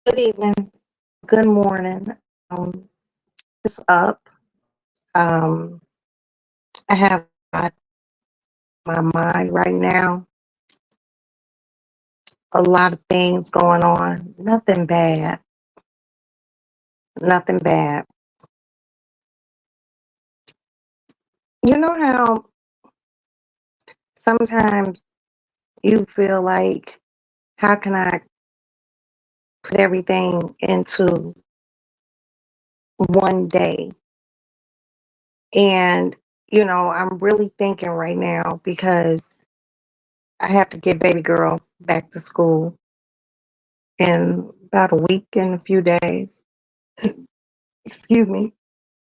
Good evening. Good morning. Um, just up. Um, I have my mind right now. A lot of things going on. Nothing bad. Nothing bad. You know how sometimes you feel like, how can I put everything into one day? And, I'm really thinking right now because I have to get baby girl back to school in about a week and a few days. Excuse me.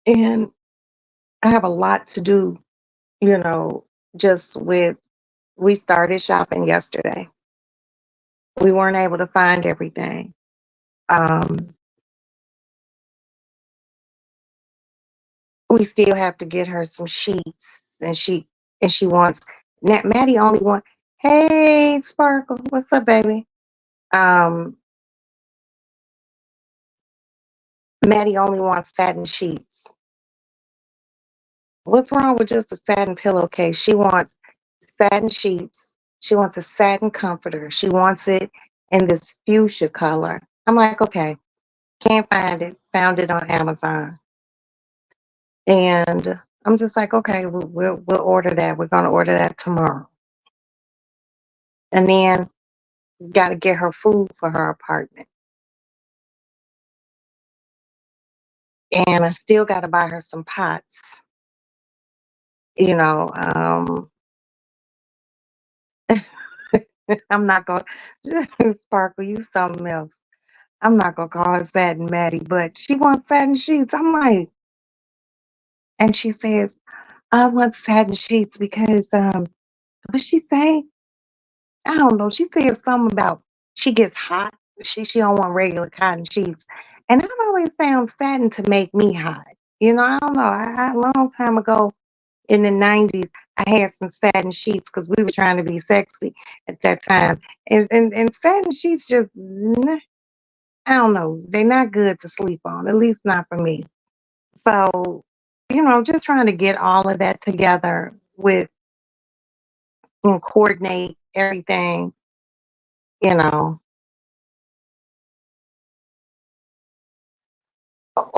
And I have a lot to do, you know, just with, we started shopping yesterday. We weren't able to find everything. Um, we still have to get her some sheets, and she wants, Maddie only want, hey, Sparkle, what's up, baby? Um, Maddie only wants satin sheets. What's wrong with just a satin pillowcase? She wants satin sheets. She wants a satin comforter. She wants it in this fuchsia color. I'm like, okay, can't find it. Found it on Amazon. And I'm just like, okay, we'll order that. We're gonna order that tomorrow. And then got to get her food for her apartment. And I still got to buy her some pots. You know, I'm not gonna Sparkle. You something else. I'm not gonna call her Satin Maddie, but she wants satin sheets. I'm like, and she says, I want satin sheets because what she say? I don't know. She said something about she gets hot. She don't want regular cotton sheets. And I've always found satin to make me hot. I don't know. A long time ago in the 90s, I had some satin sheets because we were trying to be sexy at that time. And satin sheets just, I don't know. They're not good to sleep on, at least not for me. So, just trying to get all of that together with and coordinate everything, you know.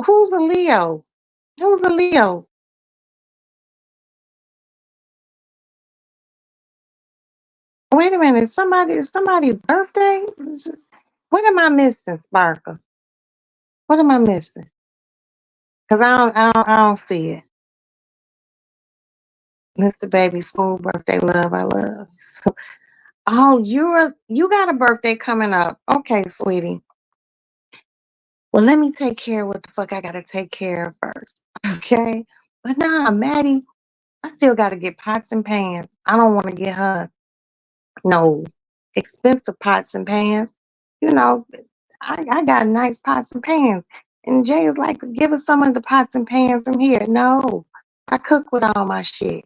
Who's a Leo? Who's a Leo? Wait a minute, somebody's birthday? What am I missing, Sparkle? What am I missing? Because I don't see it. Mr. Baby Smooth birthday love, I love. So, oh, you got a birthday coming up. Okay, sweetie. Well, let me take care of what the fuck I gotta take care of first. Okay? But nah, Maddie, I still gotta get pots and pans. I don't wanna get her no expensive pots and pans. You know, I got nice pots and pans. And Jay is like, give us some of the pots and pans from here. No, I cook with all my shit,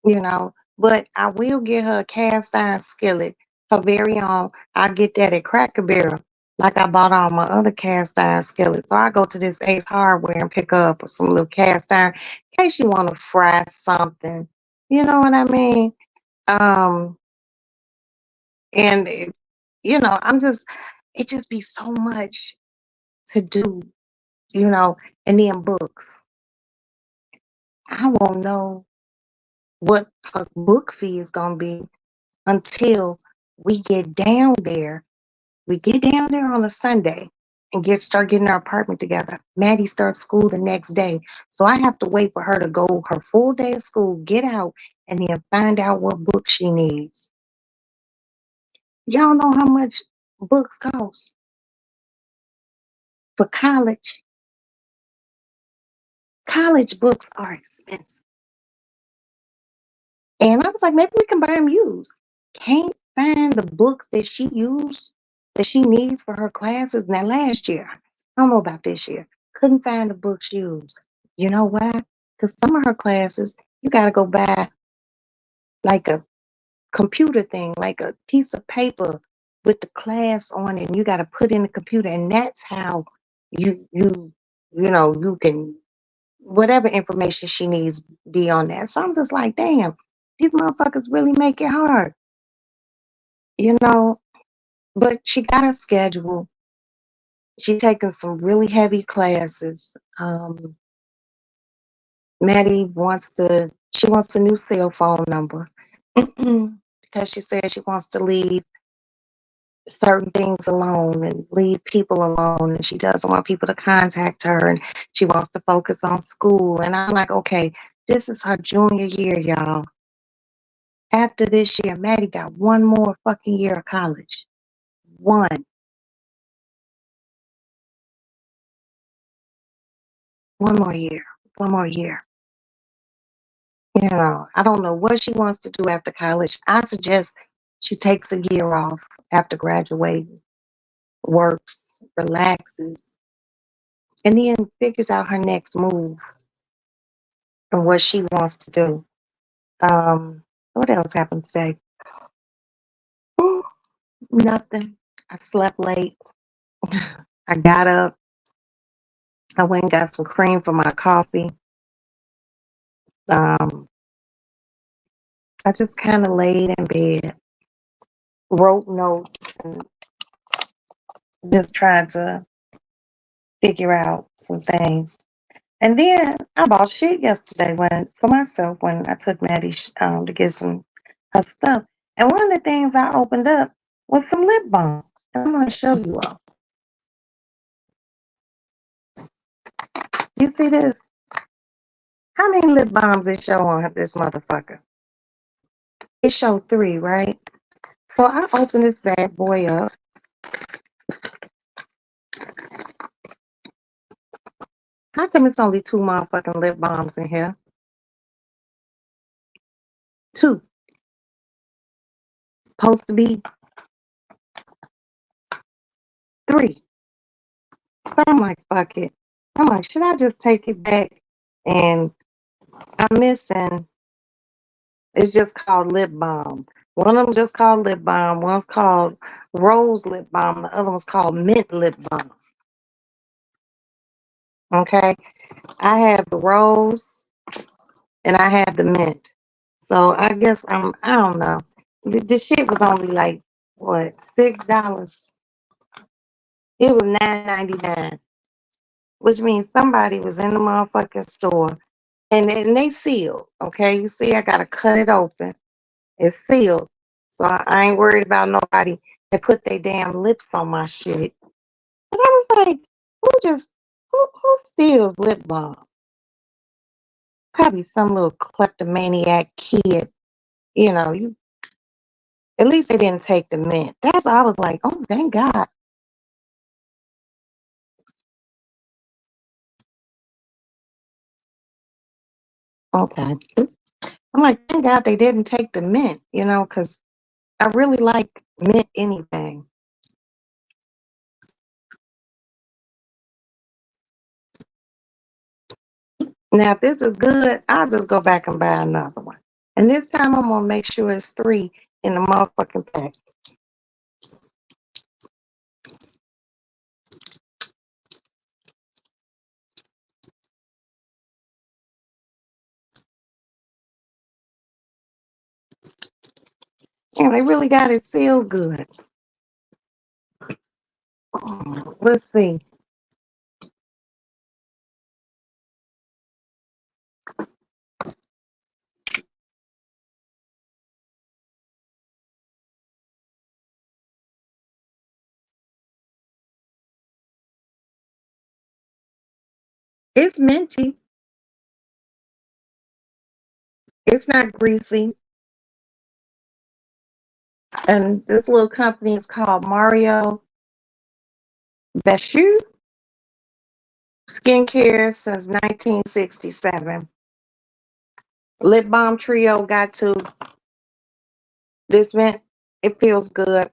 you know. But I will get her a cast iron skillet, her very own. I'll get that at Cracker Barrel, like I bought all my other cast iron skillets. So I go to this Ace Hardware and pick up some little cast iron in case you want to fry something. You know what I mean? Um, and I'm just, it just be so much to do, you know, and then books. I won't know what her book fee is gonna be until we get down there. We get down there on a Sunday and start getting our apartment together. Maddie starts school the next day. So I have to wait for her to go her full day of school, get out, and then find out what book she needs. Y'all know how much books cost for college. College books are expensive. And I was like, maybe we can buy them used. Can't find the books that she used, that she needs for her classes. Now, last year, I don't know about this year, couldn't find the books used. You know why? Because some of her classes, you got to go buy like a computer thing, like a piece of paper with the class on it, and you got to put in the computer, and that's how you can whatever information she needs be on that. So I'm just like, damn, these motherfuckers really make it hard, you know. But she got a schedule. She taking some really heavy classes. Maddie she wants a new cell phone number because she said she wants to leave certain things alone and leave people alone, and she doesn't want people to contact her, and she wants to focus on school. And I'm like, okay, this is her junior year, y'all. After this year, Maddie got one more fucking year of college. One more year. One more year. I don't know what she wants to do after college. I suggest she takes a year off after graduating, works, relaxes, and then figures out her next move and what she wants to do. What else happened today? Nothing. I slept late. I got up. I went and got some cream for my coffee. Um, I just kind of laid in bed, wrote notes, and just tried to figure out some things. And then I bought shit yesterday for myself when I took Maddie to get some her stuff. And one of the things I opened up was some lip balm. And I'm going to show you all. You see this? How many lip balms it show on this motherfucker? It showed 3, right? So I opened this bad boy up. How come it's only 2 motherfucking lip balms in here? 2. Supposed to be 3. So I'm like, fuck it. I'm like, should I just take it back? And I'm missing, it's just called lip balm. One of them just called lip balm. One's called rose lip balm. The other one's called mint lip balm. Okay. I have the rose and I have the mint. So I guess I don't know. The shit was only like, what, $6? It was $9.99, which means somebody was in the motherfucking store and they sealed. Okay. You see, I got to cut it open. It's sealed. So I ain't worried about nobody that put their damn lips on my shit. But I was like, who steals lip balm? Probably some little kleptomaniac kid. You at least they didn't take the mint. That's I was like, oh thank God. Okay. I'm like, thank God they didn't take the mint, because I really like mint anything. Now, if this is good, I'll just go back and buy another one. And this time I'm gonna make sure it's 3 in the motherfucking pack. And they really got it sealed good. Let's see. It's minty. It's not greasy. And this little company is called Mario Bashu Skincare since 1967. Lip Balm Trio got to this mint. It feels good.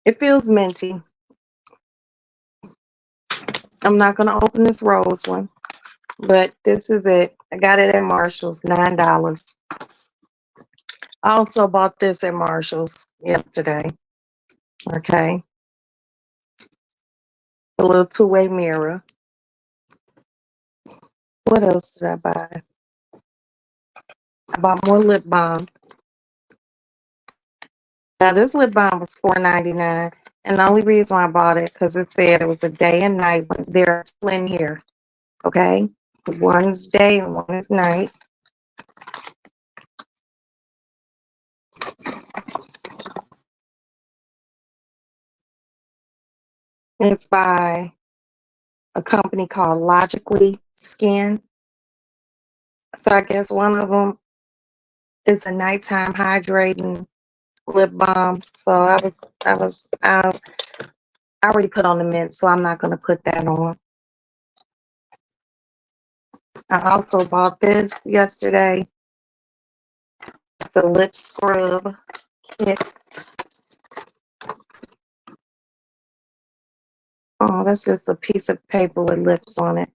It feels minty. I'm not going to open this rose one, but this is it. I got it at Marshall's, $9. I also bought this at Marshall's yesterday. Okay. A little two-way mirror. What else did I buy? I bought more lip balm. Now this lip balm was $4.99, and the only reason I bought it because it said it was a day and night, but they're still in here. Okay, one's day and one is night. It's by a company called Logically Skin. So I guess one of them is a nighttime hydrating lip balm. So I already put on the mint, so I'm not gonna put that on. I also bought this yesterday. It's a lip scrub kit. Oh, that's just a piece of paper with lips on it.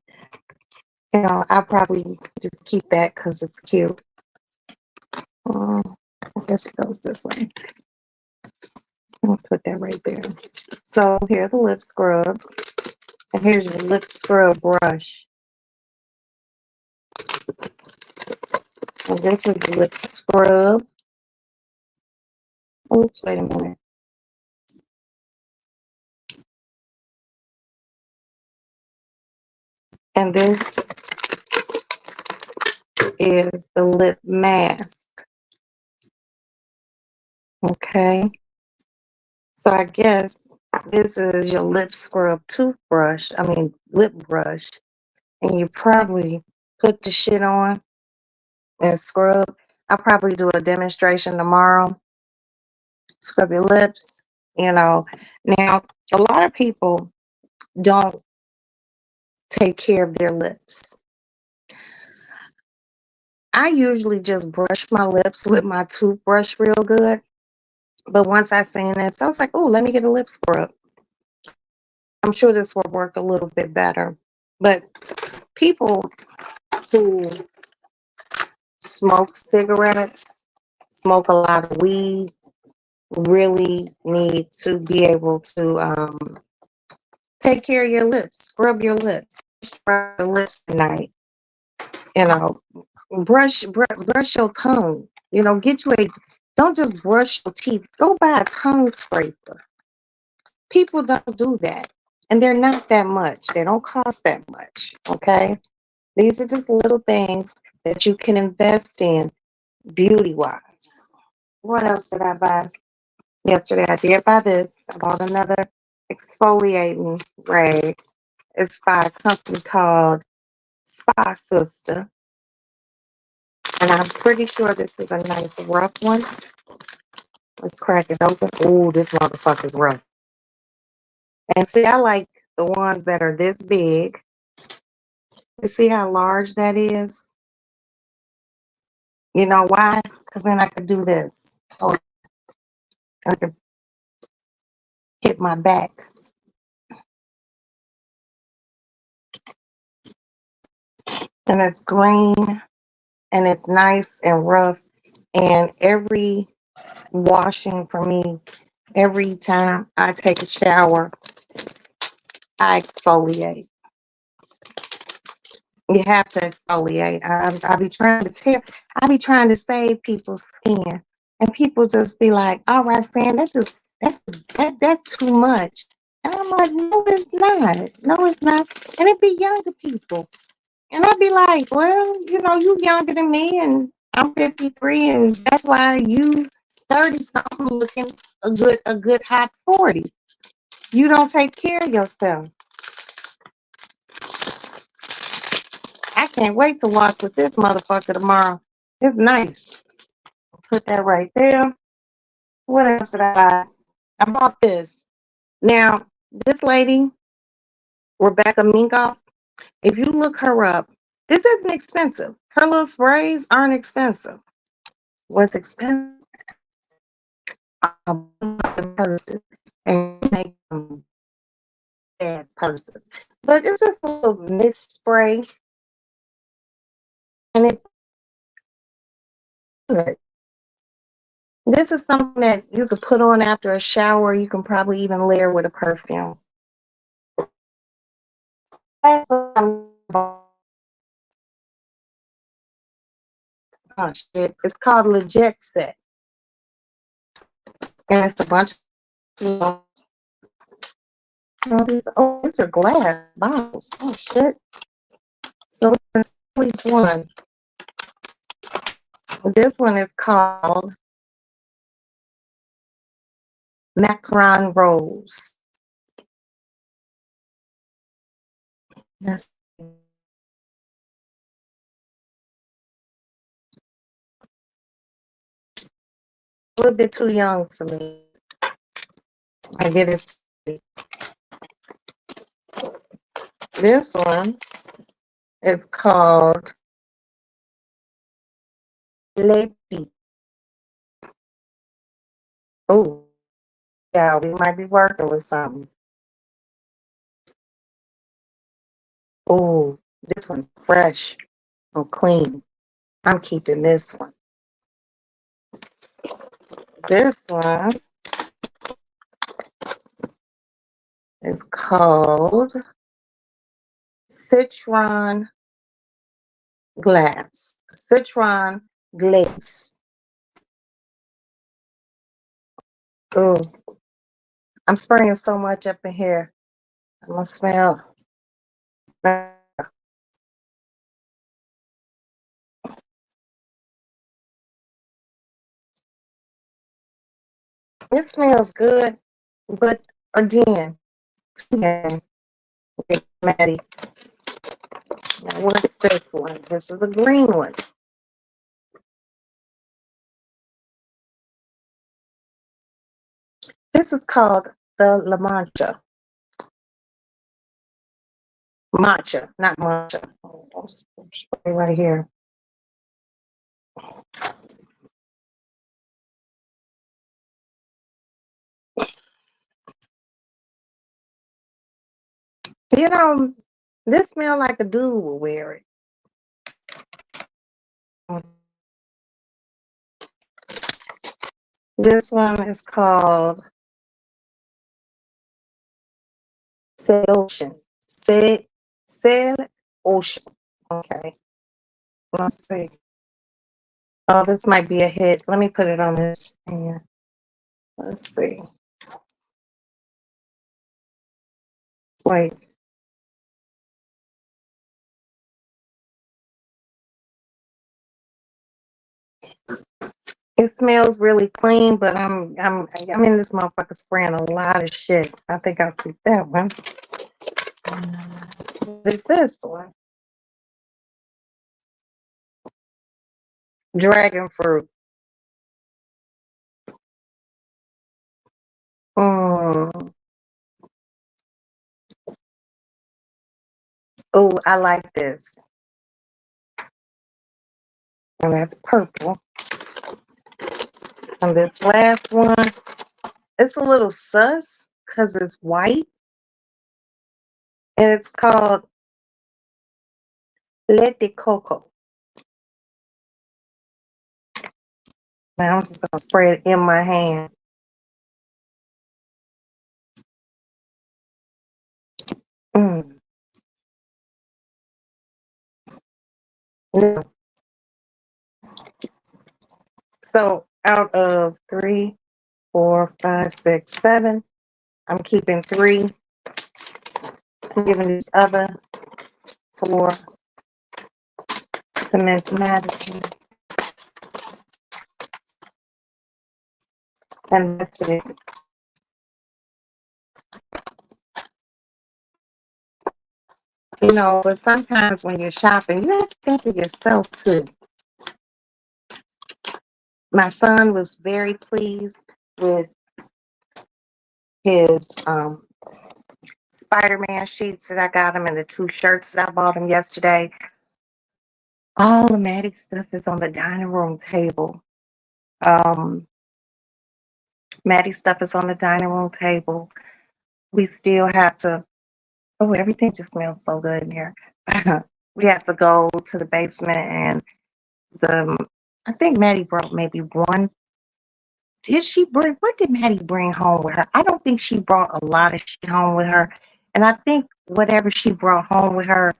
You know, I'll probably just keep that because it's cute. I guess it goes this way. I'll put that right there. So here are the lip scrubs. And here's your lip scrub brush. And this is the lip scrub. Oops, wait a minute. And this is the lip mask. Okay. So I guess this is your lip scrub toothbrush. I mean, lip brush. And you probably put the shit on and scrub. I'll probably do a demonstration tomorrow. Scrub your lips, you know. Now, a lot of people don't take care of their lips. I usually just brush my lips with my toothbrush real good. But once I seen this, I was like, oh, let me get a lip scrub. I'm sure this will work a little bit better. But people who smoke cigarettes, smoke a lot of weed, really need to be able to take care of your lips, scrub your lips, scrub your lips at night. You know, brush your tongue. You know, get you a. Don't just brush your teeth. Go buy a tongue scraper. People don't do that, and they're not that much. They don't cost that much. Okay, these are just little things that you can invest in beauty wise. What else did I buy? Yesterday I did buy this. I bought another exfoliating rag. It's by a company called Spa Sister. And I'm pretty sure this is a nice rough one. Let's crack it open. Ooh, this motherfucker's rough. And see, I like the ones that are this big. You see how large that is? You know why? Because then I could do this. Oh, I could hit my back. And it's green and it's nice and rough. And every washing for me, every time I take a shower, I exfoliate. You have to exfoliate. I be trying to I be trying to save people's skin, and people just be like, "All right, Sam, that's too much." And I'm like, "No, it's not. No, it's not." And it be younger people, and I'd be like, "Well, you know, you younger than me, and I'm 53, and that's why you 30 something looking a good hot 40. You don't take care of yourself." I can't wait to walk with this motherfucker tomorrow. It's nice. Put that right there. What else did I buy? I bought this. Now, this lady, Rebecca Minkoff, if you look her up, this isn't expensive. Her little sprays aren't expensive. What's expensive? Purses. And make them as purses. But it's just a little mist spray. And it's good. This is something that you could put on after a shower. You can probably even layer with a perfume. Oh shit! It's called Legit Set, and it's a bunch of. These are glass bottles. Oh shit! So which one? This one is called Macaron Rose. That's a little bit too young for me. I get it. This one is called Lady. Oh, yeah, we might be working with something. Oh, this one's fresh and clean. I'm keeping this one. This one is called Citron Glass. Citron Glaze. Oh, I'm spraying so much up in here. I'm gonna smell. It smells good, but again, Maddie. Now what's this one? This is a green one. This is called the La Mancha. Matcha, not matcha. Oh, right here. You know, this smell like a dude will wear it. This one is called Said Ocean. Said Ocean. Okay. Let's see. Oh, this might be a hit. Let me put it on this. Yeah. Let's see. Wait. It smells really clean, but I'm in this motherfucker spraying a lot of shit. I think I'll keep that one. What is this one? Dragon fruit. Mm. Oh, I like this. And that's purple. And this last one, it's a little sus because it's white. And it's called Lete Coco. Now I'm just going to spray it in my hand. Mm. Yeah. So out of 3, 4, 5, 6, 7, I'm keeping 3. I'm giving these other 4 to Miss Madison. And that's it. You know, but sometimes when you're shopping, you have to think of yourself too. My son was very pleased with his Spider-Man sheets that I got him and the 2 shirts that I bought him yesterday. All the Maddie stuff is on the dining room table. Maddie stuff is on the dining room table. We still have to, oh, everything just smells so good in here. We have to go to the basement and I think Maddie brought maybe 1 did she bring, what did Maddie bring home with her? I don't think she brought a lot of shit home with her. And I think whatever she brought home with her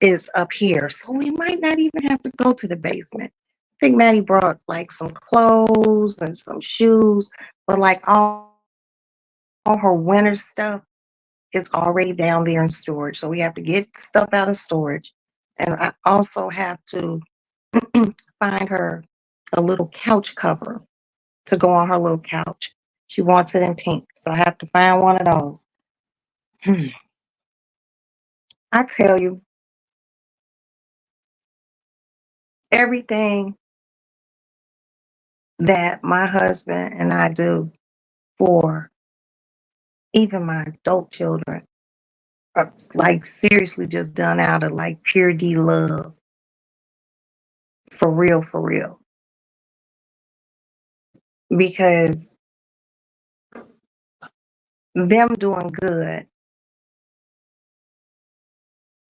is up here. So we might not even have to go to the basement. I think Maddie brought like some clothes and some shoes, but like all her winter stuff is already down there in storage. So we have to get stuff out of storage. And I also have to find her a little couch cover to go on her little couch. She wants it in pink. So I have to find one of those. I tell you, everything that my husband and I do for even my adult children are like seriously just done out of like pure D love. For real, for real. Because them doing good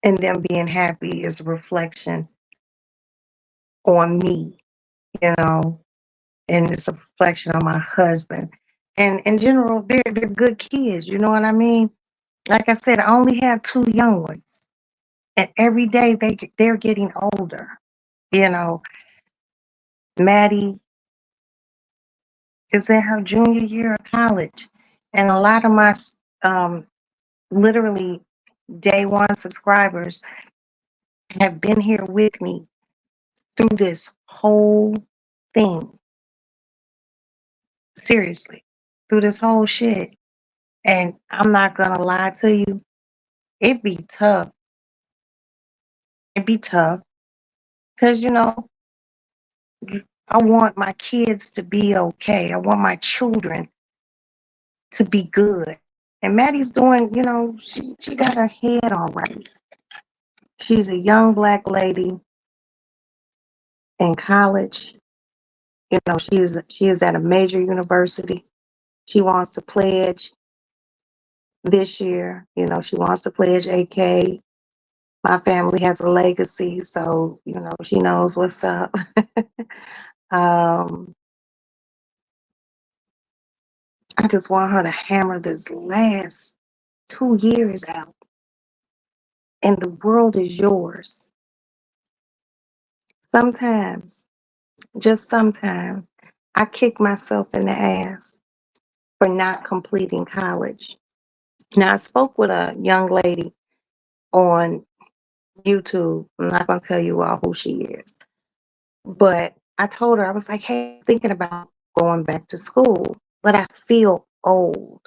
and them being happy is a reflection on me, you know, and it's a reflection on my husband. And in general, they're good kids, you know what I mean? Like I said, I only have two young ones. And every day they're getting older. You know, Maddie is in her junior year of college. And a lot of my um literally day one subscribers have been here with me through this whole thing. Seriously, through this whole shit. And I'm not gonna lie to you, it'd be tough. It'd be tough. Cause you know, I want my kids to be okay. I want my children to be good. And Maddie's doing, you know, she got her head on right. She's a young black lady in college. You know, she is at a major university. She wants to pledge this year. You know, she wants to pledge AK. My family has a legacy, so you know she knows what's up. um, I just want her to hammer this last 2 years out, and the world is yours. Sometimes, just sometimes, I kick myself in the ass for not completing college. Now, I spoke with a young lady on YouTube. I'm not going to tell you all who she is, but I told her, I was like, hey, I'm thinking about going back to school, but I feel old.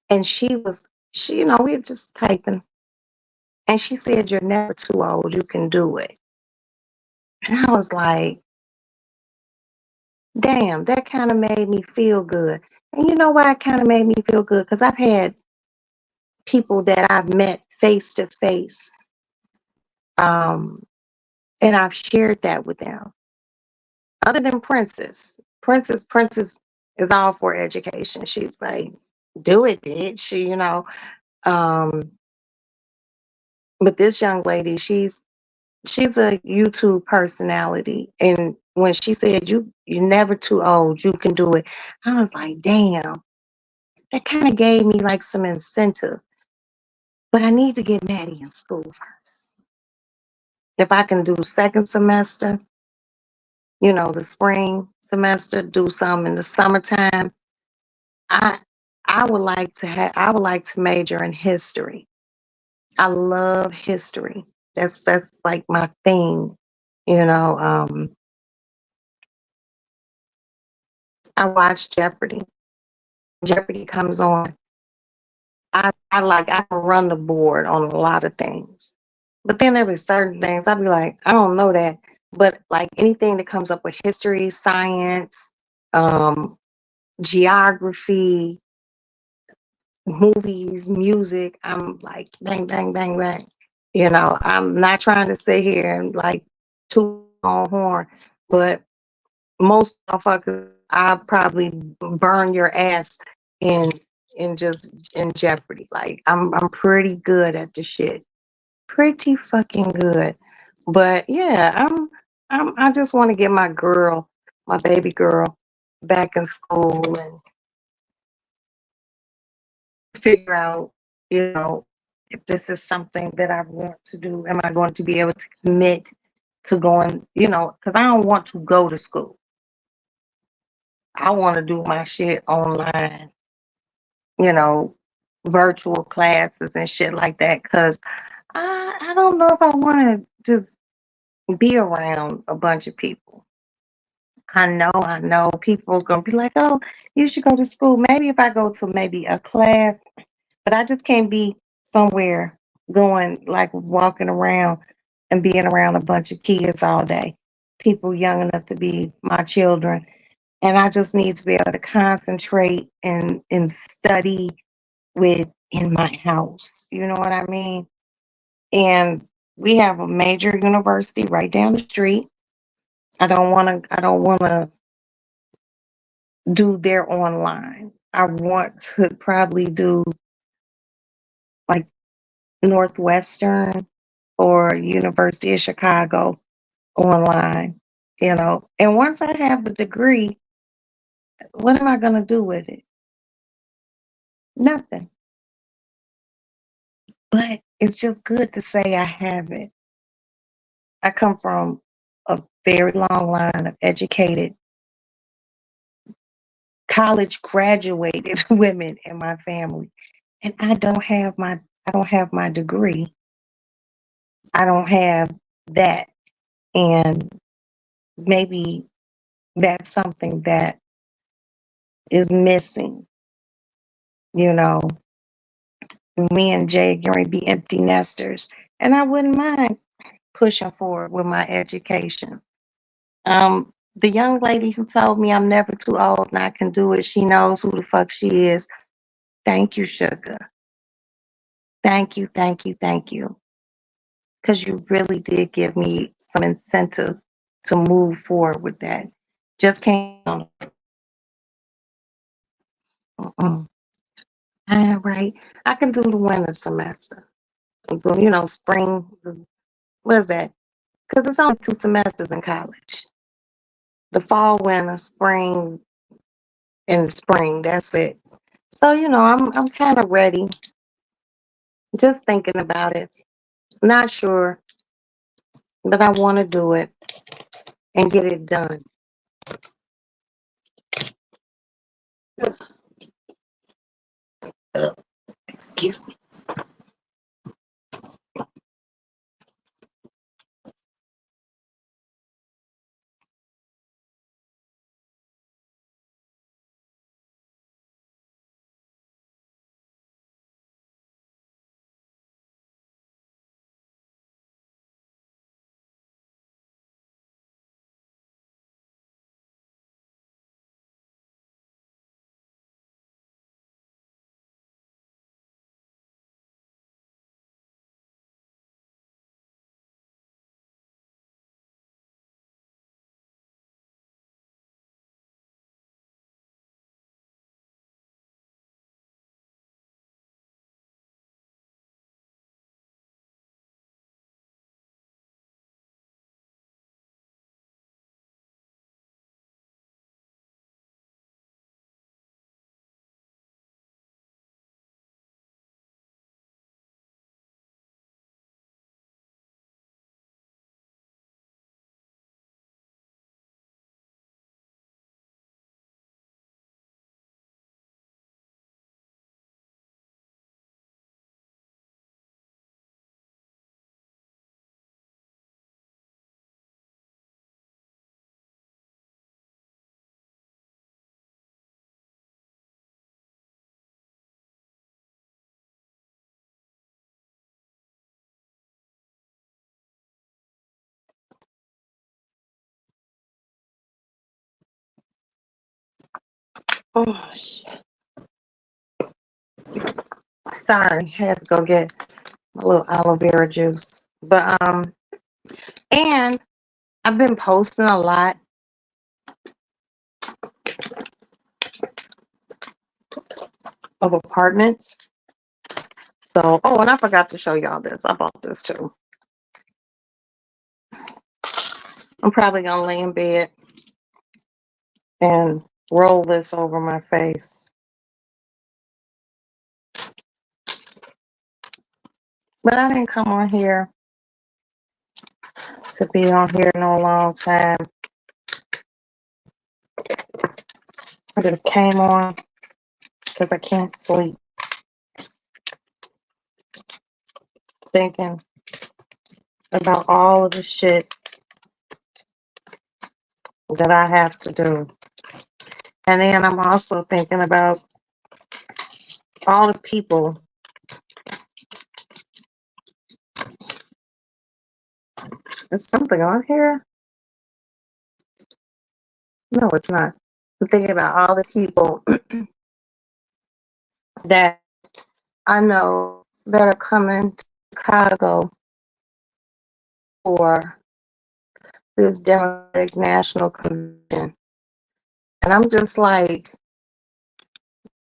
And she, you know, we were just typing, and she said, you're never too old, you can do it. And I was like, damn, that kind of made me feel good. And you know why it kind of made me feel good? Because I've had people that I've met face to face, um, and I've shared that with them. Other than Princess is all for education. She's like, do it, bitch, you know. Um, but this young lady, she's a YouTube personality, and when she said you're never too old, you can do it, I was like, damn, that kind of gave me like some incentive. But I need to get Maddie in school first. If I can do second semester, you know, the spring semester, do some in the summertime. I I would like to major in history. I love history. That's like my thing. You know, I watch Jeopardy. Jeopardy comes on. I can run the board on a lot of things. But then there be certain things I'd be like, I don't know that. But like anything that comes up with history, science, um, geography, movies, music, I'm like bang, bang, bang, bang. You know, I'm not trying to sit here and like toot my own horn, but most motherfuckers, I probably burn your ass in just in Jeopardy. Like I'm pretty good at the shit. Pretty fucking good. But yeah, I just want to get my girl, my baby girl. back in school and figure out, if this is something that I want to do. Am I going to be able to commit to going, because I don't want to go to school. I want to do my shit online, you know, virtual classes and shit like that. Because I don't know if I want to just be around a bunch of people. I know people are going to be like, oh, you should go to school. Maybe if I go to maybe a class, but I just can't be somewhere going, like walking around and being around a bunch of kids all day, people young enough to be my children. And I just need to be able to concentrate and study in my house. You know what I mean? And we have a major university right down the street. I don't wanna do their online. I want to probably do like Northwestern or University of Chicago online. And once I have the degree, what am I gonna do with it? Nothing. But it's just good to say I have it. I come from a very long line of educated, college graduated women in my family. And I don't have my degree. I don't have that. And maybe that's something that is missing. You know, Me and Jay are going to be empty nesters. And I wouldn't mind pushing forward with my education. The young lady who told me I'm never too old and I can do it, she knows who the fuck she is. Thank you, sugar. Thank you, thank you, thank you. Because you really did give me some incentive to move forward with that. Just can't. Mm-mm. All right. I can do the winter semester. So, spring, what is that? Because it's only 2 semesters in college. The fall, winter, spring, and spring. That's it. So, I'm kind of ready. Just thinking about it. Not sure, but I want to do it and get it done. Excuse me. Oh, shit. Sorry, had to go get a little aloe vera juice. And I've been posting a lot of apartments. So, and I forgot to show y'all this. I bought this too. I'm probably gonna lay in bed and roll this over my face. But I didn't come on here to be on here no long time. I just came on because I can't sleep. Thinking about all of the shit that I have to do. And then I'm also thinking about all the people. Is something on here? No, it's not. I'm thinking about all the people that I know that are coming to Chicago for this Democratic National Convention. And I'm just like,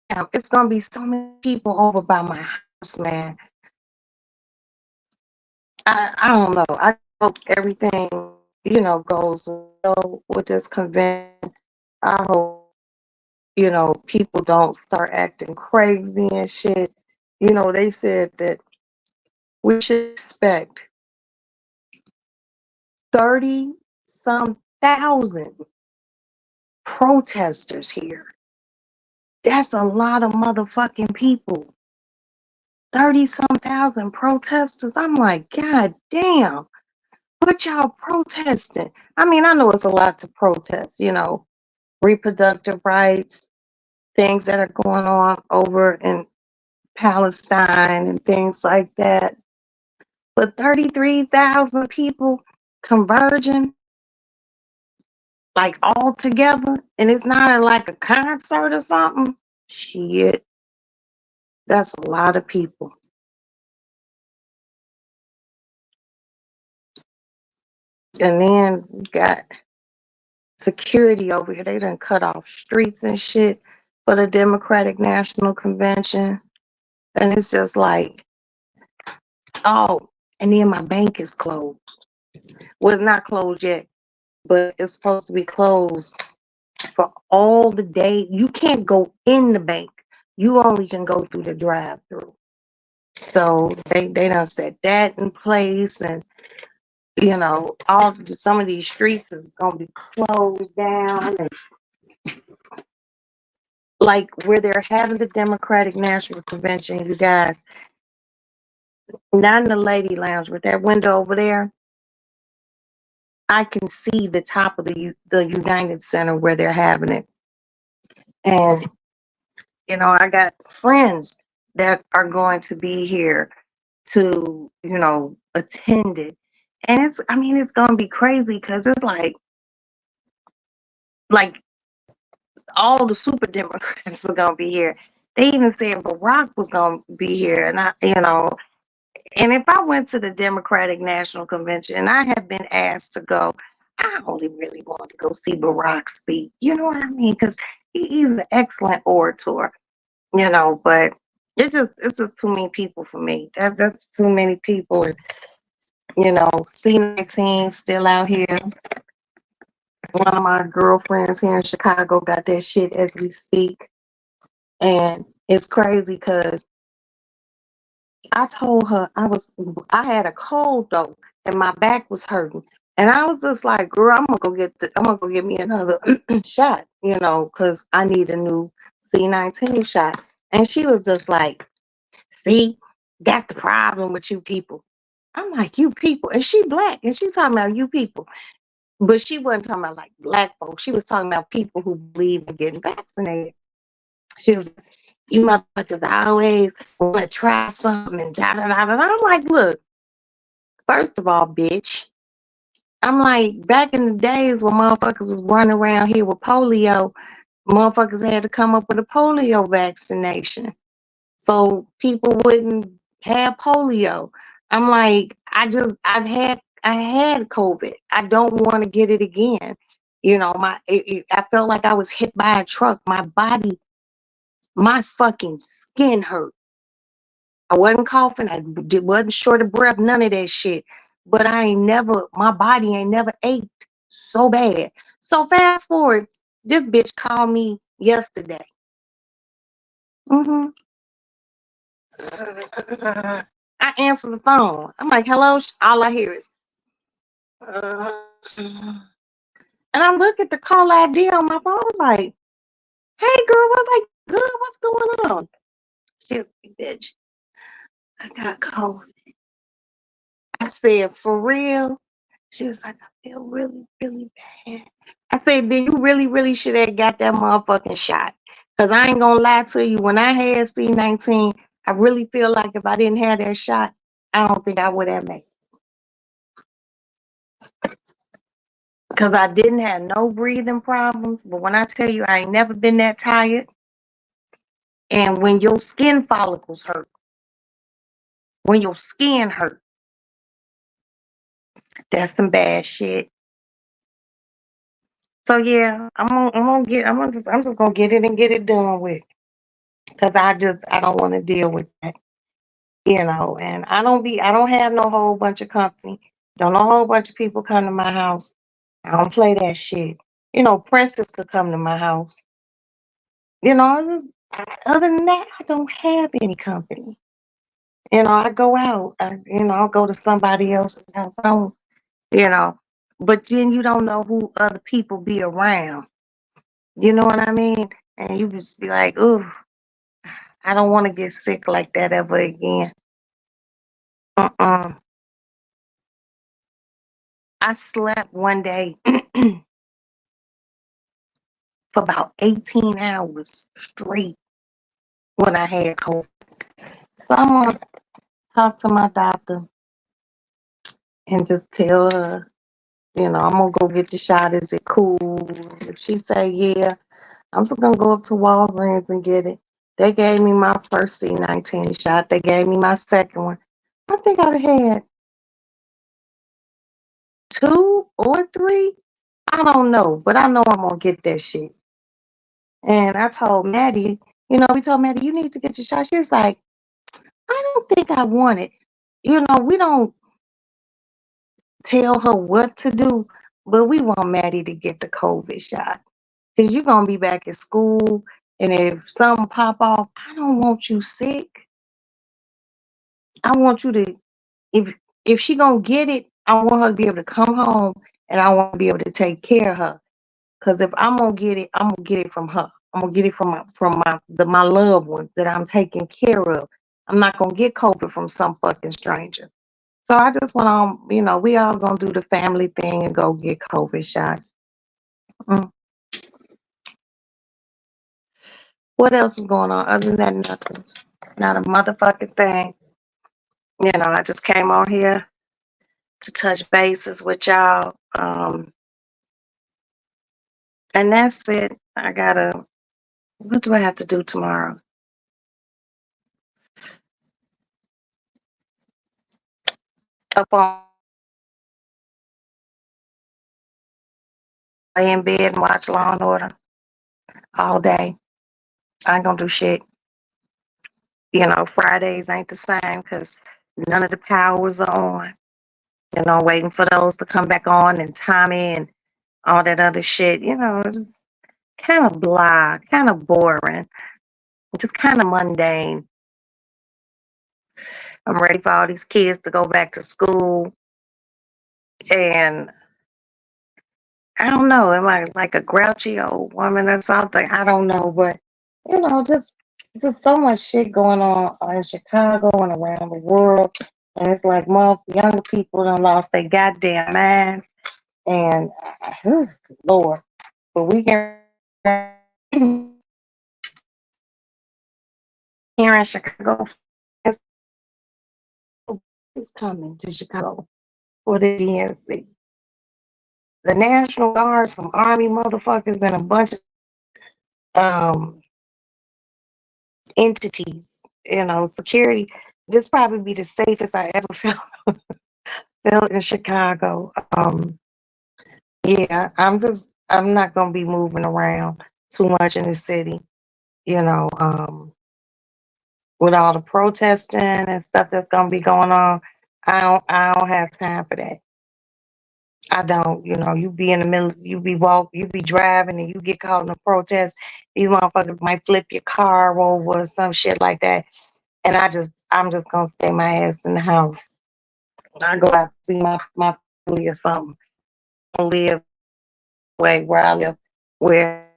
damn, it's going to be so many people over by my house, man. I don't know. I hope everything, goes well with this convention. I hope, people don't start acting crazy and shit. They said that we should expect 30 some thousand protesters here. That's a lot of motherfucking people. 30 some thousand protesters. I'm like, God damn, what y'all protesting? I mean, I know it's a lot to protest, reproductive rights, things that are going on over in Palestine and things like that. But 33,000 people converging, like all together, and it's not like a concert or something. Shit, that's a lot of people. And then we got security over here. They done cut off streets and shit for the Democratic National Convention. And it's just like, oh, and then my bank is closed. Well, it's not closed yet, but it's supposed to be closed for all the day. You can't go in the bank. You only can go through the drive-through. So they done set that in place, and all some of these streets is gonna be closed down, and like where they're having the Democratic National Convention, you guys, not in the lady lounge with that window over there. I can see the top of the United Center where they're having it, and I got friends that are going to be here to attend it, and it's gonna be crazy because it's like all the super Democrats are gonna be here. They even said Barack was gonna be here, and and if I went to the Democratic National Convention and I have been asked to go, I only really want to go see Barack speak. You know what I mean? Because he's an excellent orator. But it's just too many people for me. That's too many people, and C19 still out here. One of my girlfriends here in Chicago got that shit as we speak. And it's crazy because I told her I had a cold though, and my back was hurting. And I was just like, girl, I'm gonna go get me another shot, because I need a new C19 shot. And she was just like, see, that's the problem with you people. I'm like, you people, and she black, and she's talking about you people. But she wasn't talking about like black folks. She was talking about people who believe in getting vaccinated. She was, you motherfuckers always want to try something and da da da da. I'm like, look, first of all, bitch. I'm like, back in the days when motherfuckers was running around here with polio, motherfuckers had to come up with a polio vaccination so people wouldn't have polio. I'm like, I had COVID. I don't want to get it again. I felt like I was hit by a truck. My body, my fucking skin hurt. I wasn't coughing. Wasn't short of breath. None of that shit. But my body ain't never ached so bad. So fast forward, This bitch called me yesterday. Mm-hmm. I answer the phone. I'm like, hello. All I hear is, and I look at the call ID on my phone. I was like, hey, girl. I was like, good. What's going on? She was like, bitch, I got COVID. I said, for real? She was like, I feel really, really bad. I said, then you really, really should have got that motherfucking shot. Because I ain't going to lie to you. When I had C-19, I really feel like if I didn't have that shot, I don't think I would have made it. Because I didn't have no breathing problems. But when I tell you, I ain't never been that tired. And when your skin follicles hurt, when your skin hurt, that's some bad shit. So yeah, I'm just gonna get it and get it done with. Cause I don't want to deal with that, and I don't have no whole bunch of company. Don't no whole bunch of people come to my house. I don't play that shit. Princess could come to my house. Other than that, I don't have any company. I go out. I'll go to somebody else's house. I don't, you know, but then you don't know who other people be around. You know what I mean? And you just be like, ooh, I don't want to get sick like that ever again. Uh-uh. I slept one day for about 18 hours straight when I had COVID. So I'm gonna talk to my doctor and just tell her, I'm gonna go get the shot. Is it cool? If she say yeah, I'm just gonna go up to Walgreens and get it. They gave me my first C-19 shot. They gave me my second one. I think I'd had two or three. I don't know, but I know I'm gonna get that shit. And I told Maddie, we told Maddie, you need to get your shot. She was like, I don't think I want it. We don't tell her what to do, but we want Maddie to get the COVID shot. Because you're going to be back at school, and if something pop off, I don't want you sick. I want you to, if she going to get it, I want her to be able to come home, and I want to be able to take care of her. Because if I'm going to get it, I'm going to get it from her. I'm going to get it from my loved ones that I'm taking care of. I'm not going to get COVID from some fucking stranger. So I just went on, we all gonna do the family thing and go get COVID shots. Mm. What else is going on other than nothing? Not a motherfucking thing. I just came on here to touch bases with y'all. And that's it. What do I have to do tomorrow? Up on lay in bed and watch Law and Order all day. I ain't gonna do shit. Fridays ain't the same because none of the powers are on. Waiting for those to come back on and Tommy and all that other shit. It's just kind of blah, kind of boring, just kind of mundane. I'm ready for all these kids to go back to school. And I don't know, am I like a grouchy old woman or something? I don't know, but just so much shit going on in Chicago and around the world. And it's like, well, younger people done lost their goddamn minds. And Lord, but we can here in Chicago is coming to Chicago for the DNC. The National Guard, some Army motherfuckers, and a bunch of entities. Security. This probably be the safest I ever felt in Chicago. Yeah, I'm not gonna be moving around too much in the city. You know, um, with all the protesting and stuff that's gonna be going on, I don't have time for that. I don't, you be in the middle, you be driving and you get caught in a protest. These motherfuckers might flip your car over or some shit like that. And I'm just gonna stay my ass in the house. I go out to see my family or something. I don't live way where I live, where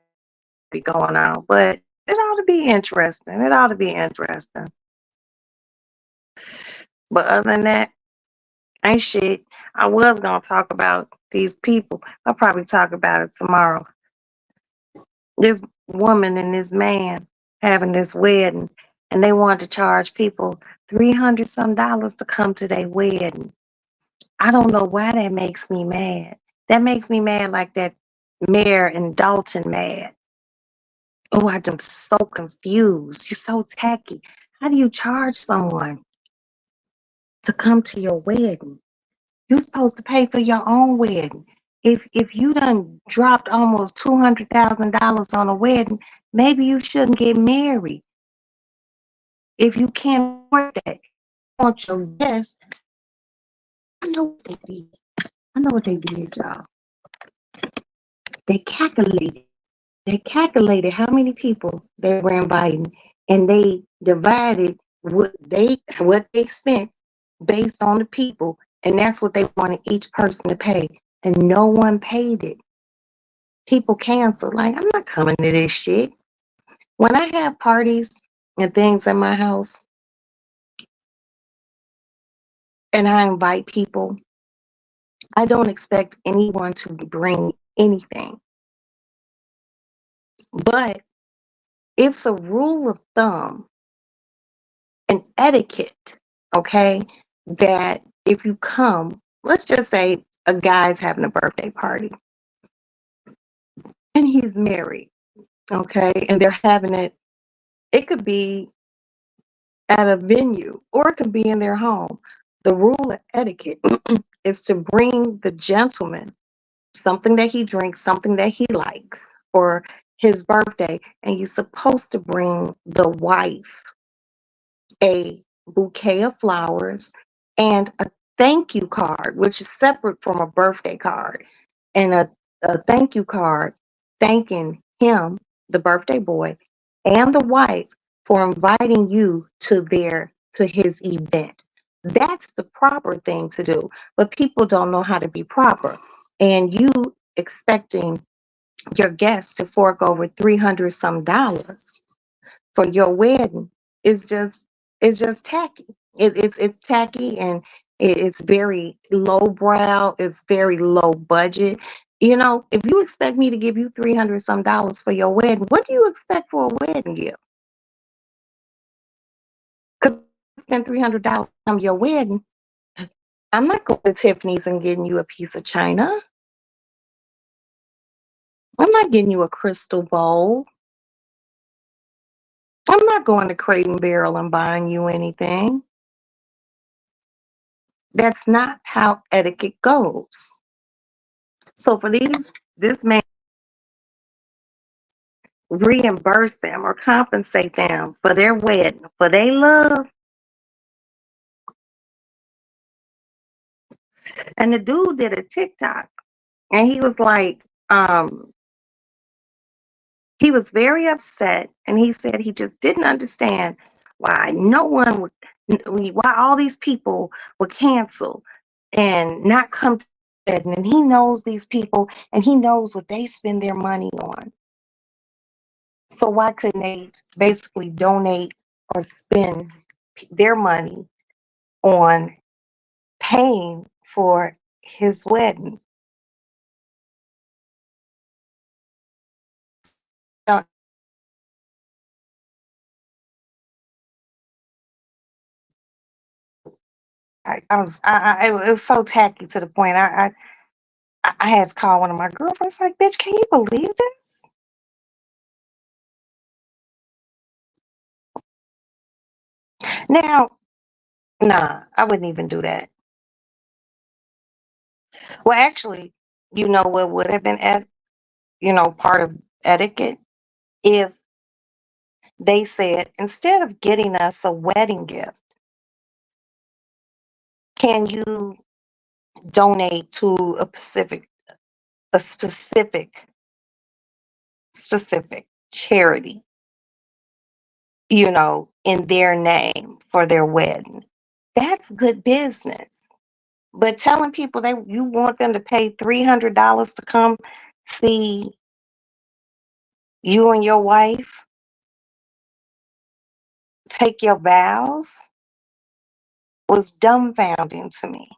be going on. But it ought to be interesting. It ought to be interesting. But other than that, ain't shit. I was gonna talk about these people. I'll probably talk about it tomorrow. This woman and this man having this wedding, and they wanted to charge people $300 some dollars to come to their wedding. I don't know why that makes me mad. That makes me mad like that mayor in Dalton mad. Oh, I'm so confused. You're so tacky. How do you charge someone to come to your wedding? You're supposed to pay for your own wedding. If you done dropped almost $200,000 on a wedding, maybe you shouldn't get married. If you can't afford that, you want your guests. I know what they did. I know what they did, y'all. They calculated. They calculated how many people they were inviting, and they divided what they spent based on the people, and that's what they wanted each person to pay. And no one paid it. People canceled. Like, I'm not coming to this shit. When I have parties and things in my house and I invite people, I don't expect anyone to bring anything. But it's a rule of thumb, an etiquette, okay, that if you come, let's just say a guy's having a birthday party and he's married, okay, and they're having it could be at a venue or it could be in their home. The rule of etiquette is to bring the gentleman something that he drinks, something that he likes for his birthday, and you're supposed to bring the wife a bouquet of flowers and a thank you card, which is separate from a birthday card, and a thank you card thanking him, the birthday boy, and the wife for inviting you to his event. That's the proper thing to do. But people don't know how to be proper. And you expecting your guests to fork over 300 some dollars for your wedding is just tacky. It's tacky, and it's very lowbrow. It's very low budget. If you expect me to give you 300 some dollars for your wedding, what do you expect for a wedding gift? Because spend $300 on your wedding. I'm not going to Tiffany's and getting you a piece of china. I'm not getting you a crystal bowl. I'm not going to Crate and Barrel and buying you anything. That's not how etiquette goes. So for this man reimburse them or compensate them for their wedding, for their love. And the dude did a TikTok, and he was like, he was very upset, and he said he just didn't understand why no one would, why all these people would cancel and not come to that. And he knows these people, and he knows what they spend their money on. So why couldn't they basically donate or spend their money on paying for his wedding? Uh, it was so tacky to the point. I had to call one of my girlfriends. Like, bitch, can you believe this? Now, nah, I wouldn't even do that. Well, actually, what would have been part of etiquette if they said, instead of getting us a wedding gift, can you donate to a specific charity, in their name for their wedding. That's good business. But telling people you want them to pay $300 to come see you and your wife take your vows was dumbfounding to me.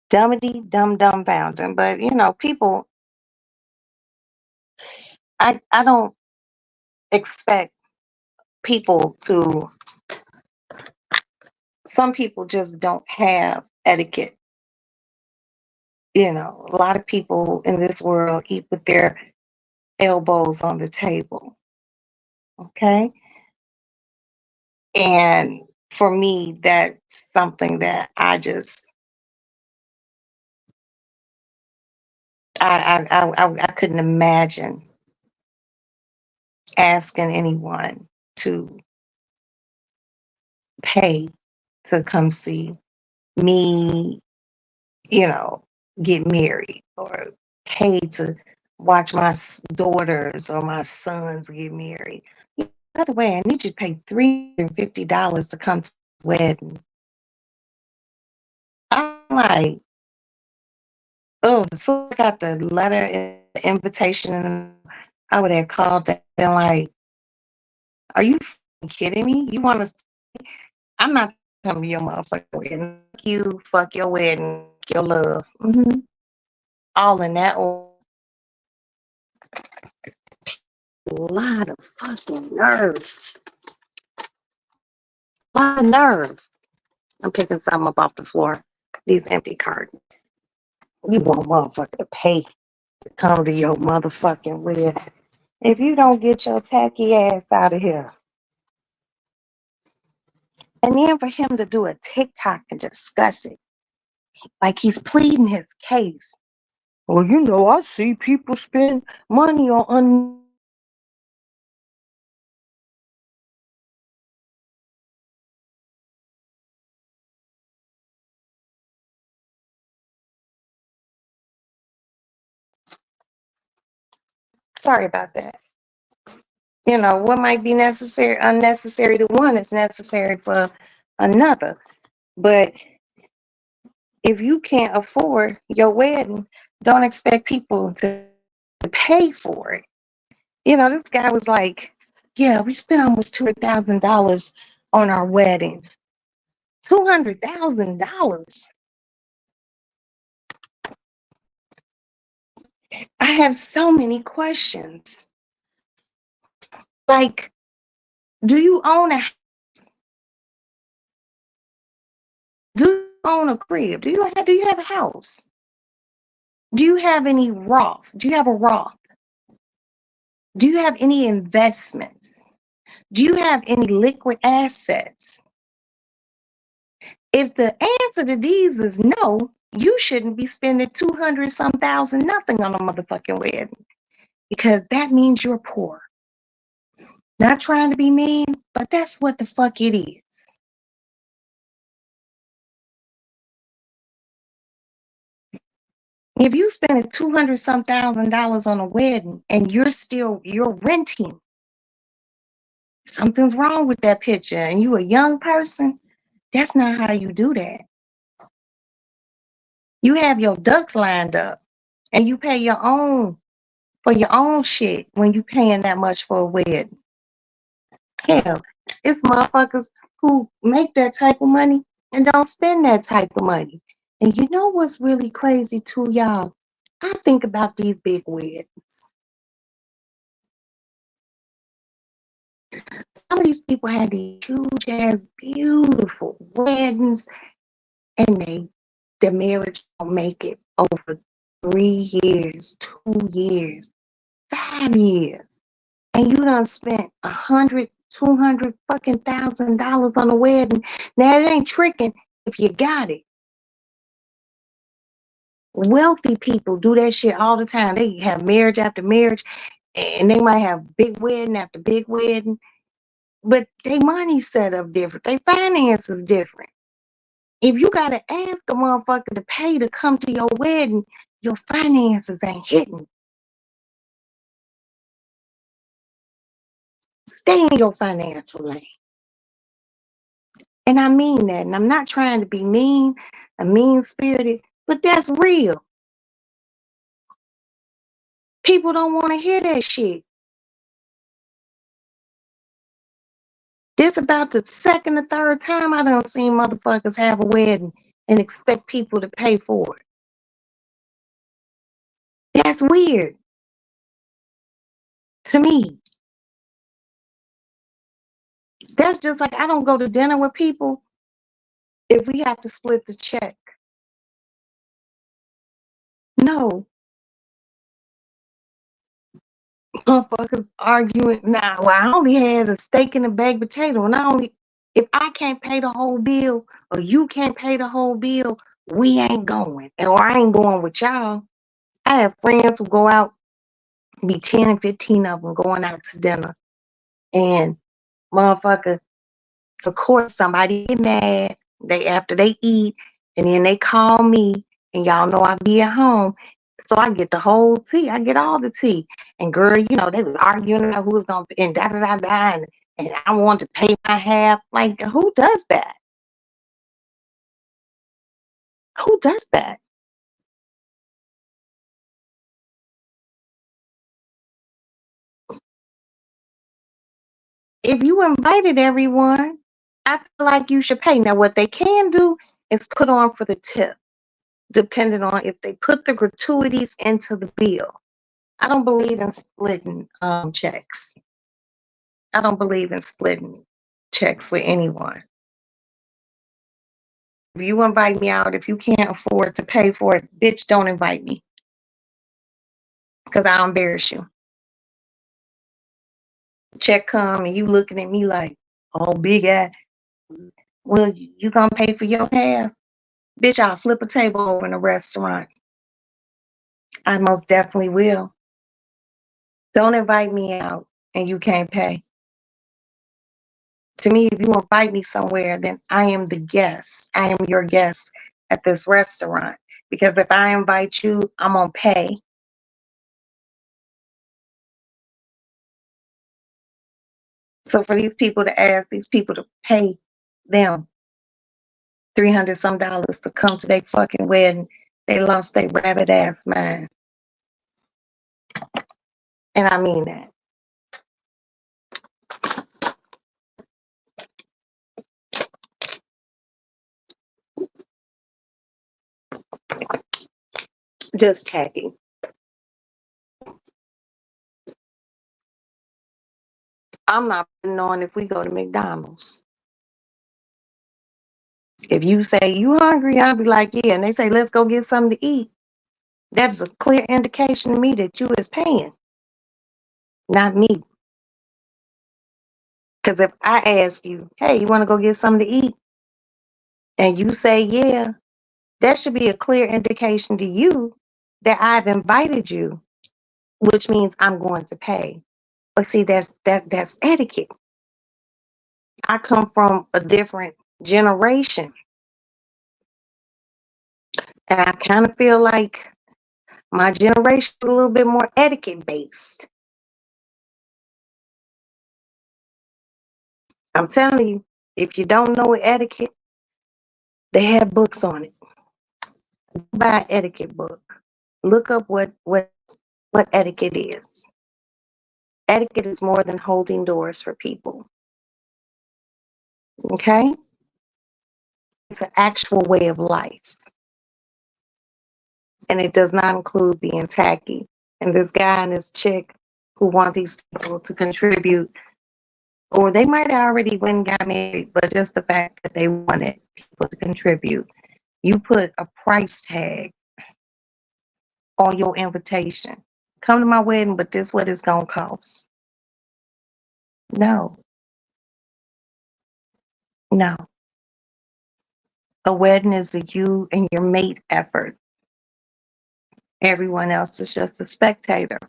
Dumbfounding. But people, I don't expect people to. Some people just don't have etiquette. A lot of people in this world eat with their elbows on the table. Okay. And for me, that's something that I couldn't imagine asking anyone to pay to come see me, you know, get married, or pay to watch my daughters or my sons get married. By the way, I need you to pay $350 to come to this wedding. I'm like, oh, so I got the letter and the invitation, and I would have called them and like, are you kidding me? You want to? I'm not coming to your motherfucking wedding. Fuck you, fuck your wedding, your love. All in that order. A lot of fucking nerve. A lot of nerve. I'm picking something up off the floor. These empty cartons. You want motherfucker to pay to come to your motherfucking wedding. If you don't get your tacky ass out of here. And then for him to do a TikTok and discuss it, like he's pleading his case. Well, I see people spend money on. Sorry about that. What might be unnecessary to one is necessary for another. But if you can't afford your wedding, don't expect people to pay for it. This guy was like, yeah, we spent almost $200,000 on our wedding. $200,000. I have so many questions. Like, do you own a crib? Do you have a house? Do you have any Roth? Do you have a Roth? Do you have any investments? Do you have any liquid assets? If the answer to these is no, you shouldn't be spending 200 some thousand nothing on a motherfucking wedding, because that means you're poor. Not trying to be mean, but that's what the fuck it is. If you spend 200 some thousand dollars on a wedding and you're renting, something's wrong with that picture, and you a young person, that's not how you do that. You have your ducks lined up and you pay your own for your own shit when you paying that much for a wedding. Hell, it's motherfuckers who make that type of money and don't spend that type of money. And you know what's really crazy too, y'all? I think about these big weddings. Some of these people had these huge ass, beautiful weddings, and the marriage don't make it over 3 years, 2 years, 5 years. And you done spent 100, 200 fucking $1,000 on a wedding. Now it ain't tricking if you got it. Wealthy people do that shit all the time. They have marriage after marriage, and they might have big wedding after big wedding, but their money set up different. Their finances different. If you gotta ask a motherfucker to pay to come to your wedding, your finances ain't hitting. Stay in your financial lane. And I mean that. And I'm not trying to be mean, a mean spirited, but that's real. People don't want to hear that shit. This about the second or third time I done seen motherfuckers have a wedding and expect people to pay for it. That's weird to me. That's just like I don't go to dinner with people if we have to split the check. No, motherfuckers arguing. Nah, well, I only had a steak and a baked potato, and if I can't pay the whole bill or you can't pay the whole bill, we ain't going, or I ain't going with y'all. I have friends who go out, be 10 and 15 of them going out to dinner, and motherfucker, of course, somebody get mad. They after they eat, and then they call me, and y'all know I be at home, so I get the whole tea. I get all the tea. And girl, they was arguing about who was gonna and da da da da, and I want to pay my half. Like, who does that? Who does that? If you invited everyone, I feel like you should pay. Now, what they can do is put on for the tip, depending on if they put the gratuities into the bill. I don't believe in splitting checks. I don't believe in splitting checks with anyone. If you invite me out, if you can't afford to pay for it, bitch, don't invite me because I'll embarrass you. Check come and you looking at me like, oh, big ass. Well, you gonna pay for your half? Bitch, I'll flip a table over in a restaurant. I most definitely will. Don't invite me out and you can't pay. To me, if you invite me somewhere, then I am the guest. I am your guest at this restaurant. Because if I invite you, I'm gonna pay. So for these people to ask these people to pay them 300 some dollars to come to their fucking wedding, they lost their rabbit ass mind. And I mean that. Just tacky. I'm not knowing if we go to McDonald's. If you say you hungry, I'll be like, yeah. And they say, let's go get something to eat. That's a clear indication to me that you is paying, not me. Because if I ask you, hey, you want to go get something to eat? And you say, yeah, that should be a clear indication to you that I've invited you, which means I'm going to pay. But see, that's etiquette. I come from a different generation. And I kind of feel like my generation is a little bit more etiquette based. I'm telling you, if you don't know etiquette, they have books on it. Buy an etiquette book. Look up what etiquette is. Etiquette is more than holding doors for people. Okay? It's an actual way of life. And it does not include being tacky. And this guy and this chick who want these people to contribute, or they might have already went and got married, but just the fact that they wanted people to contribute. You put a price tag on your invitation. Come to my wedding, but this is what it's gonna cost. No, no. A wedding is a you and your mate effort. Everyone else is just a spectator.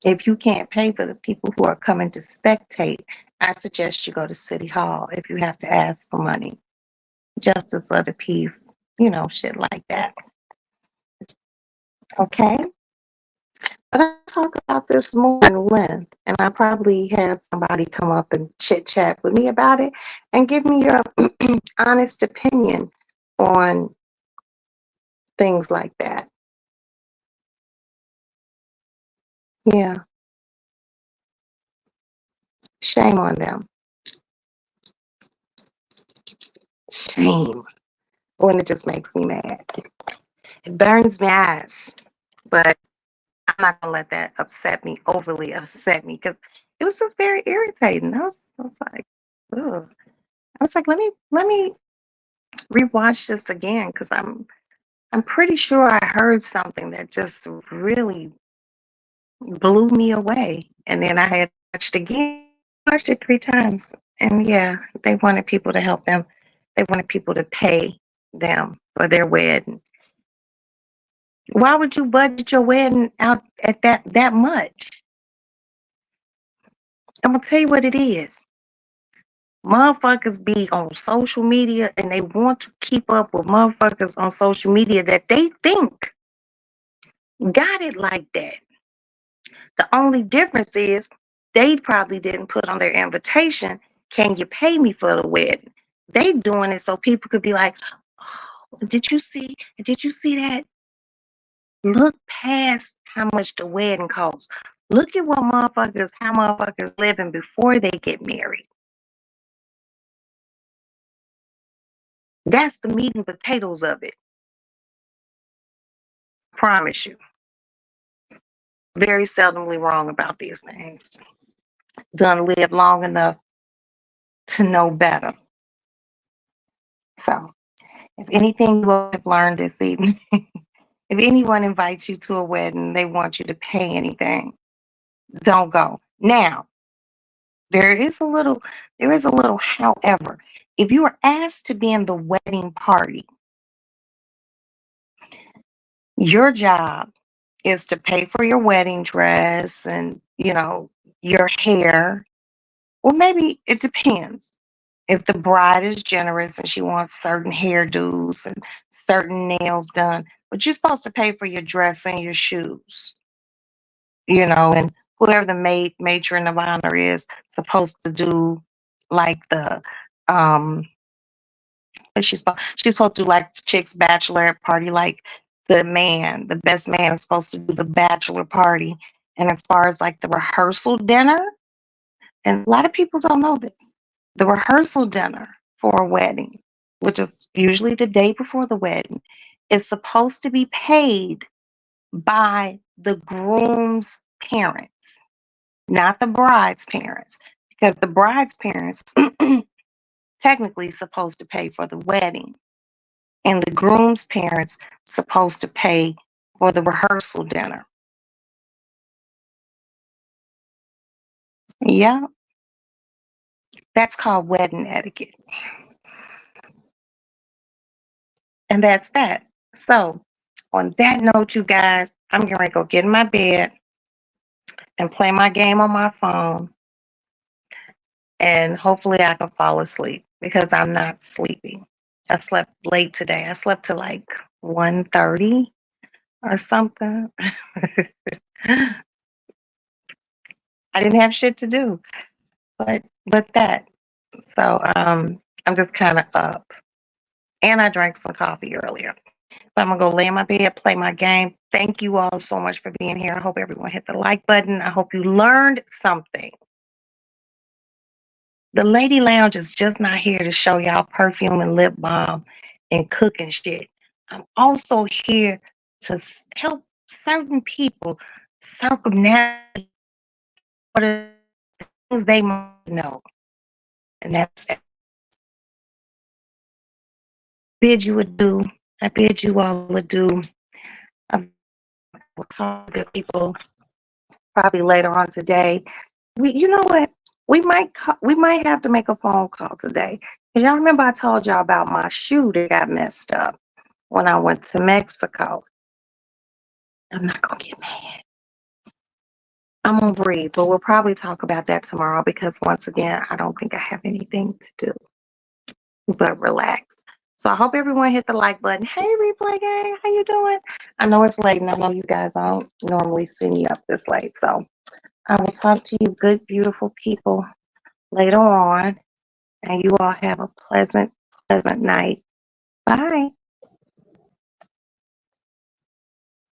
If you can't pay for the people who are coming to spectate, I suggest you go to City Hall if you have to ask for money. justice of the peace, you know, shit like that. Okay? But I talk about this more in length, and I probably have somebody come up and chit chat with me about it and give me your honest opinion on things like that. Yeah, shame on them. Shame. When it just makes me mad. It burns my eyes. But I'm not gonna let that overly upset me, because it was just very irritating. I was like, ugh. I was like, let me rewatch this again, because I'm pretty sure I heard something that just really blew me away. And then I had watched again, watched it 3 times. And yeah, they wanted people to help them. They wanted people to pay them for their wedding. Why would you budget your wedding out at that much? I'm gonna tell you what it is. Motherfuckers be on social media and they want to keep up with motherfuckers on social media that they think got it like that. The only difference is they probably didn't put on their invitation, can you pay me for the wedding? They doing it so people could be like, oh, did you see that? Look past how much the wedding costs. Look at how motherfuckers living before they get married. That's the meat and potatoes of it. Promise you. Very seldomly wrong about these things. Done lived long enough to know better. So, if anything you have learned this evening, if anyone invites you to a wedding, they want you to pay anything, don't go. Now, there is a little however. If you are asked to be in the wedding party, your job is to pay for your wedding dress and, your hair. Or maybe it depends. If the bride is generous and she wants certain hairdos and certain nails done, but you're supposed to pay for your dress and your shoes, and whoever the matron of honor is supposed to do like the um what she's supposed to do like the chick's bachelorette party, like the best man is supposed to do the bachelor party. And as far as like the rehearsal dinner, and a lot of people don't know this. The rehearsal dinner for a wedding, which is usually the day before the wedding, is supposed to be paid by the groom's parents, not the bride's parents, because the bride's parents technically supposed to pay for the wedding, and the groom's parents supposed to pay for the rehearsal dinner. Yeah, that's called wedding etiquette. And that's that. So, on that note, you guys, I'm going to go get in my bed and play my game on my phone. And hopefully, I can fall asleep because I'm not sleepy. I slept late today. I slept till like 1:30 or something. I didn't have shit to do, but that. So I'm just kind of up. And I drank some coffee earlier. I'm gonna go lay in my bed, play my game. Thank you all so much for being here. I hope everyone hit the like button. I hope you learned something. The Lady Lounge is just not here to show y'all perfume and lip balm and cooking shit. I'm also here to help certain people circumnavigate what are things they might know. And that's bid you adieu. I bid you all adieu. I will talk to people probably later on today. You know what? We might have to make a phone call today. 'Cause y'all remember I told y'all about my shoe that got messed up when I went to Mexico. I'm not gonna get mad. I'm gonna breathe, but we'll probably talk about that tomorrow because once again, I don't think I have anything to do but relax. So I hope everyone hit the like button. Hey, replay gang, how you doing? I know it's late, and I know you guys don't normally see me up this late. So I will talk to you good, beautiful people later on. And you all have a pleasant, pleasant night. Bye.